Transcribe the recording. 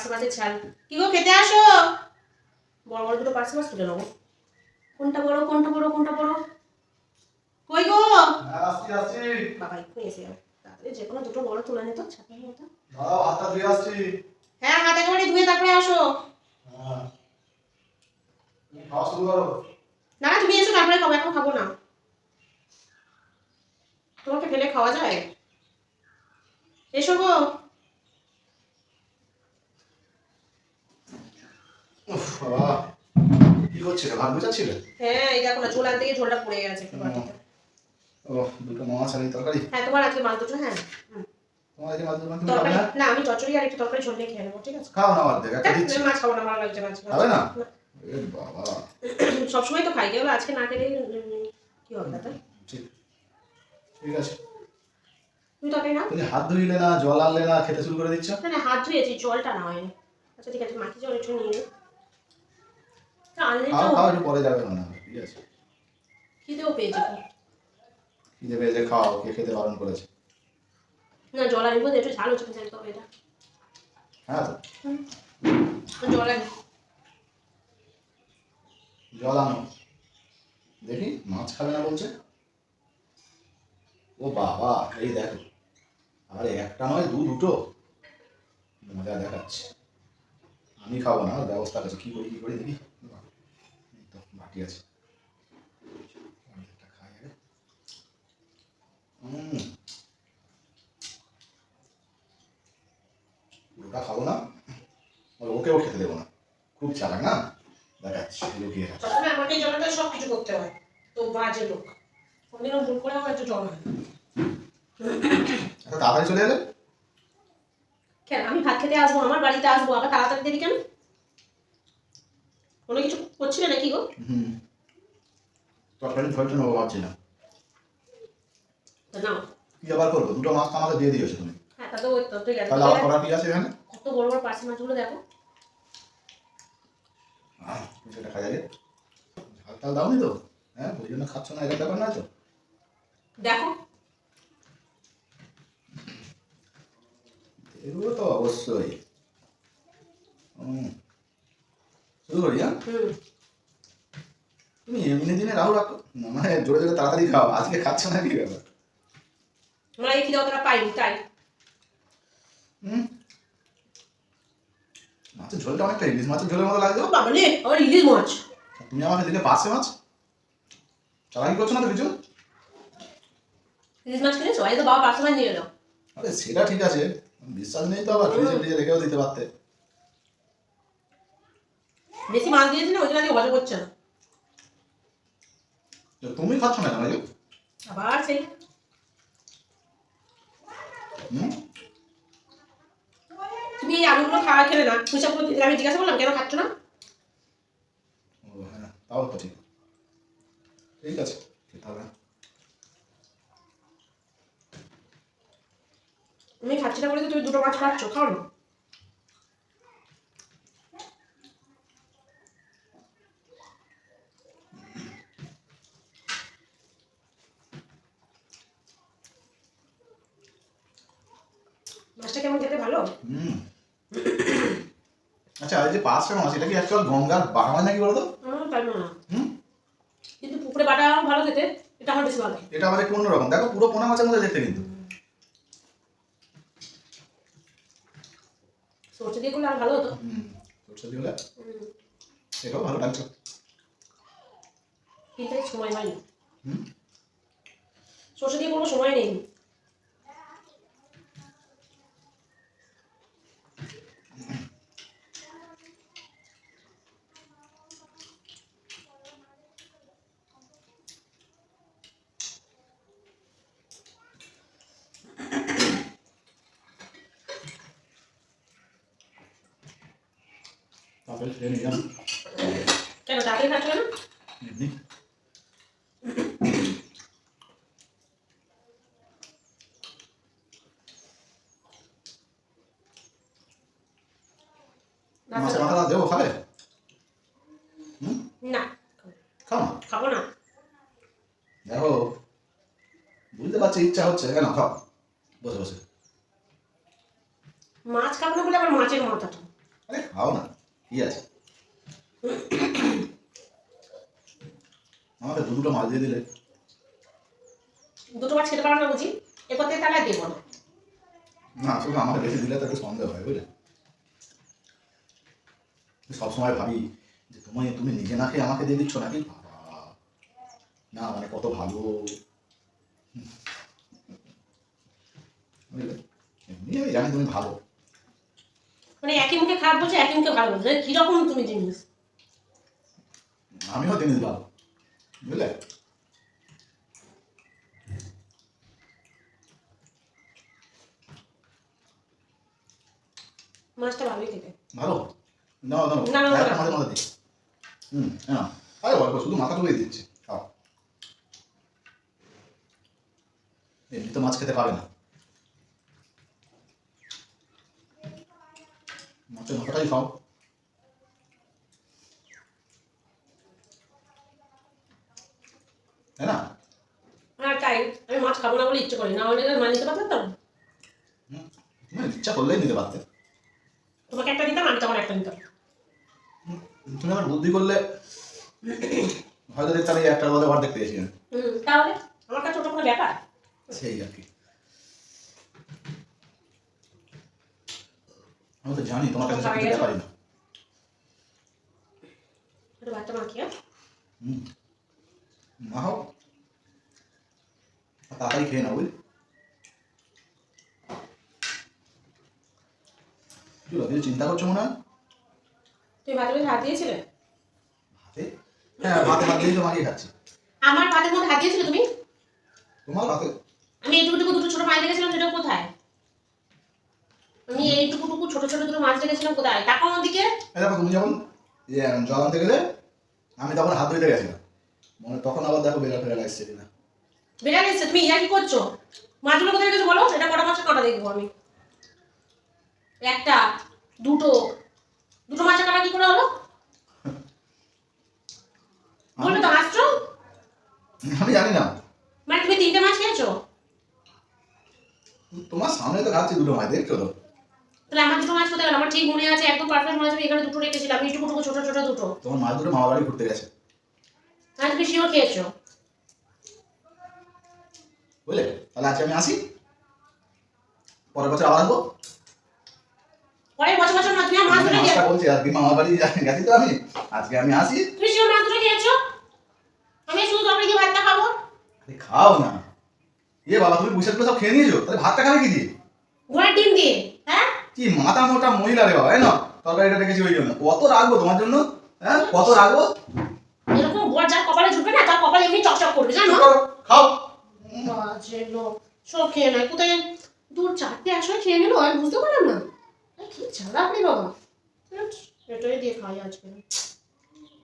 মাছের ছাল কি গো খেতে আসো বড় বড় দুটো পার্সে মাছ তুলে নেবো কোনটা বড় কোনটা বড় কোনটা বড় কই গো আসছি আসছি বাবা একটু এসে যাও তাড়াতাড়ি যে কোনো দুটো বড় তুলে নিত ছাতার মতো দাও হাতটা ধুয়ে আসছি হ্যাঁ হাত একেবারে ধুয়ে তারপরে আসো হ্যাঁ তুমি খাওয়া শুরু করো না না তুমি এসো তারপরে খাবো এখন খাবো না তোমাকে ফেলে খাওয়া যায় এসো গো উফ বাবা কি করছিলে ভাত বুঝাচ্ছিলে হ্যাঁ এই দেখো না ঝোল আনতে গিয়ে ঝোলটা পড়ে গেছে একটু বাটিতে ও দুটো মাছ আর এই তরকারি হ্যাঁ তোমার আজকে মাছ দুটো হ্যাঁ তোমার এই মাছ দুটো তুমি তরকারি খাবে না না আমি চচ্চড়ি আর একটু তরকারি ঝোল নিয়ে খেয়ে নেবো ঠিক আছে খাও না অর্ধেক একটা দিচ্ছি মাছ খাবো না ভালো লাগছে মাছ খাবে না এ বাবা সবসময় তো খাই কেবল আজকে না খেলে কি হবে দাদা ঠিক ঠিক আছে তুমি তরকারি না তুমি হাত ধুইলে না জল আনলে না খেতে শুরু করে দিচ্ছ না হাত ধুয়েছি জলটা না হয়নি আচ্ছা ঠিক আছে মাটি জল একটু নিয়ে নে আনলে তো খাও খাও একটু পরে যাবে না ঠিক আছে খিদেও পেয়েছে খিদে পেয়েছে খাও কে খেতে বারণ করেছে না জল আনবো একটু ঝাল হচ্ছে কিন্তু তবে এটা হ্যাঁ তো জল আনি জল আনো দেখি মাছ খাবে না বলছে ও বাবা এই দেখো আরে একটা নয় দুটো মজা দেখাচ্ছে আমি খাবো না ব্যবস্থা আছে কি করি দেখি এই তো বাটি আছে অর্ধেকটা খাই আগে পুরোটা খাবো না ওকেও খেতে দেবো না খুব চালাক না দেখাচ্ছি লুকিয়ে আছে প্রথমে আমাকে জলটা সব কিছু করতে হয় তো বাজে লোক কোনদিনও ভুল করে আমার একটু জল হয় এত তাড়াতাড়ি চলে এলে কেন আমি ভাত খেতে আসবো আমার বাড়িতে আসবো আবার তাড়াতাড়ি দেরি কেন কোনো কিছু করছিলে নাকি গো তরকারি ধৈর্য নেবো ভাবছি না নাও কি আবার করবো দুটো মাছ তো আমাকে দিয়ে দিয়েছো তুমি হ্যাঁ তা তো ওই তো ঠিক আছে তাহলে আবার করার কি আছে এখানে কত বড় বড় পার্সে মাছগুলো দেখো সেটা খাই আগে ঝাল টাল দাওনি তো হ্যাঁ ওই জন্য খাচ্ছ না এরকম ব্যাপার নয় তো দেখো এগুলো তো অবশ্যই শুরু করি হ্যাঁ তুমি এমনি দিনে রাহু রাখো মানে জোরে জোরে তাড়াতাড়ি খাও আজকে খাচ্ছ না কি ব্যাপার আমরা এই খিদে অতটা পাইনি তাই মাছের ঝোলটা অনেকটা ইলিশ মাছের ঝোলের মতো লাগছে বাবা রে আবার ইলিশ মাছ তুমি আমাকে দিলে পার্শে মাছ চালাকি করছো না তো কিছু ইলিশ মাছ কিনেছো এই তো বাবা পার্সে মাছ নিয়ে এলো আরে সেটা ঠিক আছে বিশ্বাস নেই তো আবার ফ্রিজে ফ্রিজে রেখেও দিতে পারতে বেশি মাছ দিয়েছি না ওই জন্য আজকে হজম করছে না তুমি খাচ্ছ না কেন আবার সেই তুমি এই আলুগুলো খাওয়া খেলে না হিসাব করে আমি জিজ্ঞাসা করলাম কেন খাচ্ছ না ও হ্যাঁ তাও তো ঠিক ঠিক আছে খেতে হবে আমি খাচ্ছি না বলে তো তুমি দুটো মাছ খাচ্ছ খাও না মাছটা কেমন খেতে ভালো আচ্ছা এই যে পাঁচটা মাছ এটা কি অ্যাকচুয়াল গঙ্গার বাটা মাছ নাকি বলো তো তাই না কিন্তু পুকুরে বাটা ভালো খেতে এটা আমার বেশি ভালো লাগে এটা আবার একটু অন্যরকম দেখো পুরো পোনা মাছের মধ্যে দেখতে কিন্তু সরষে দিয়ে করলে আর ভালো হতো সরষে দিয়ে হলে এটাও ভালো লাগছে কিন্তু সময় হয়নি সরষে দিয়ে কোনো সময় নেই তারপরে খেয়ে নিলাম কেন তাড়াতাড়ি খাচ্ছ কেন এমনি মাছের মাথা দেবো খাবে না খাও না খাবো না দেখো বুঝতে পারছি ইচ্ছা হচ্ছে কেন খাও বসে বসে মাছ খাবো না বলে আবার মাছের মাথাটা খাও না, কি আছে? আমাকে দুটো মাছ দিয়ে দিলে। দুটো মাছ খেতে পারো না বুঝি? এরপর থেকে তাহলে আর দেবো না। না আসলে আমাকে বেশি দিলে তো একটু সন্দেহ হয়, বুঝলে? সবসময় ভাবি যে তুমি নিজে না খেয়ে আমাকে দিয়ে দিচ্ছ নাকি, বাবা না মানে কত ভালো, বুঝলে? এমনি আমি জানি তুমি ভালো। মানে একই মুখে খারাপ বলছো, একই মুখে ভালো বলছো, কিরকম তুমি জিনিস? আমিও জিনিস ভালো, বুঝলে? মাছটা ভালোই খেতে। ভালো না না না, না, না, একটা না। মাঝে মাঝে দিই। হ্যাঁ আরে অল্প শুধু মাথা তুলে দিচ্ছে, খাও। এমনি তো মাছ খেতে পারে না, মাছের মাথাটাই খাও। তাই না? আর তাই আমি মাছ খাবো না বলে ইচ্ছে করি না, হলে মানে নিতে পারতাম। তুমি ইচ্ছা করলেই নিতে পারতে। তোমাকে একটা দিতাম, আমি তোমার একটা দিতাম। তুমি আমার বুদ্ধি করলে হয়তো দেখতে আমি একটার মধ্যে অর্ধেক পেয়েছি আমি। তাহলে আমার কাছে ওটা কোনো ব্যাপার? সেই আর কি। আমি তো জানি তোমার কাছে সব কিছু ব্যাপারই না। একটু ভাতটা মাখিয়ে। না হোক তাড়াতাড়ি খেয়ে নাও, বুঝলি? কিছু চিন্তা করছো মনে হয়? তুমি ভাতের মধ্যে হাত দিয়েছিলে? ভাতে? হ্যাঁ ভাতে ভাত দিয়েই তো মাখিয়ে খাচ্ছি। আমার ভাতের মধ্যে হাত দিয়েছিলে তুমি? তোমার ভাতে? আমি এইটুকু দুটো ছোট মাছ দেখেছিলাম, সেটা কোথায়? আমি এইটুকু ছোট ছোট দুটো মাছ দেখেছিলাম, কোথায়? টাকা আমার দিকে। দেখো তুমি যখন জল আনতে গেলে আমি তখন হাত ধুইতে গেছিলাম, মনে তখন আবার দেখো বেলা ফেরা আসছে কিনা। বেড়া গেছে, তুমি ইয়া কি করছো? মাছগুলো কোথায় গেছে বলো, এটা কটা মাছের কাঁটা দেখবো আমি। একটা, দুটো মাছের কাঁটা কি করে হলো? বলবে তো হাসছো। আমি জানি না, মানে তুমি 3টে মাছ খেয়েছো? তোমার সামনে তো খাচ্ছি দুটো মাছ, দেখছো তো? তাহলে আমার দুটো মাছ কোথায় গেল? আমার ঠিক মনে আছে, একদম পারফেক্ট মনে আছে, আমি এখানে দুটো রেখেছিলাম, আমি এইটুকু ছোট ছোট দুটো। তোমার মাছ দুটো মামা বাড়ি ঘুরতে গেছে, আর তুমি শিওর খেয়েছো? বুঝলে? তাহলে আজকে আমি আসি, পরের বছর আবার আসবো। পরে বছর বছর না, তুমি মাছ ধরে মাছটা খেয়েছো? বলছি আর কি, মামা বাড়ি গেছি তো আমি, আজকে আমি আসি। তুমি শিওর মাছ ধরে খেয়েছো? আমি শুধু তরকারি দিয়ে ভাতটা খাবো। আরে খাও না, বাবা তুমি পুষাগুলো সব খেয়ে নিয়েছো, তাহলে ভাতটা খাবে কি দিয়ে? ঘোড়ার ডিম দিয়ে। হ্যাঁ, কি মাথা মোটা মহিলা রে বাবা, না তরকারিটা রেখেছি ওই জন্য। কত রাখবো তোমার জন্য? হ্যাঁ কত রাখবো? এরকম বর যার কপালে ঝুঁকবে না, তার কপালে এমনি চকচক করবে, জানো? খাও। বাজে লোক, সব খেয়ে নেয়। কোথায় 4টে একসঙ্গে খেয়ে নিল, আমি বুঝতে পারলাম না। কি ঝাড়া আপনি বাবা। এটাই দিয়ে খাই আজকে।